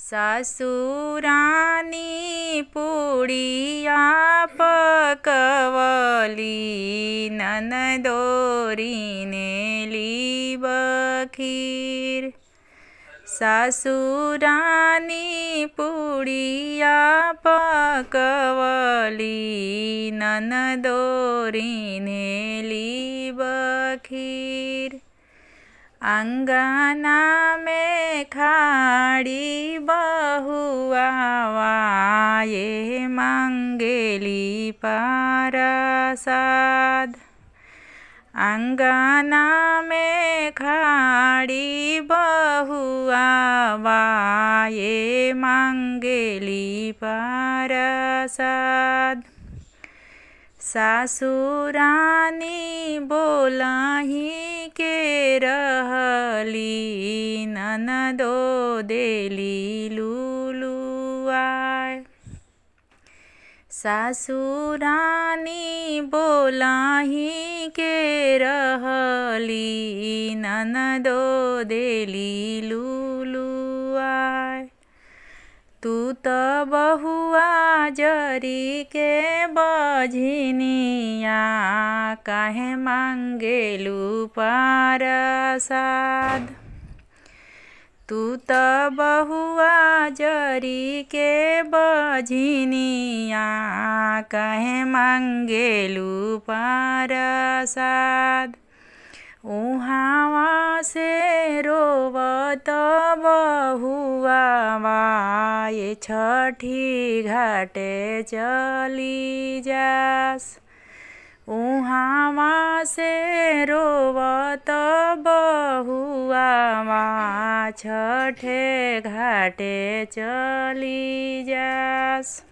सासुरानी पुड़िया पकवली ननदोरीने लीब खीर। सासुरानी पुड़िया पकवली ननदोरीने लीब खीर। अंगना में खाड़ी बहुआ ये मंगेली प्रसाद। अंगना में खाड़ी बहुआ ये मंगेली प्रसाद। सासुरानी बोलाही के रहली ननदो देली लुलुआय। सासुरानी बोलाही के रहली ननदो देली लुलुआय। तू तो बहुआ जरी के बझनिया काहे मंगेलू प्रसाद। तू तो बहुआ जरी के बझनिया काहे मंगेलू प्रसाद। उहावा से रोवत बहुआ ये छठी घाटे चली जास। उहावा से रोवत बहुआ छठे घाटे चली जास।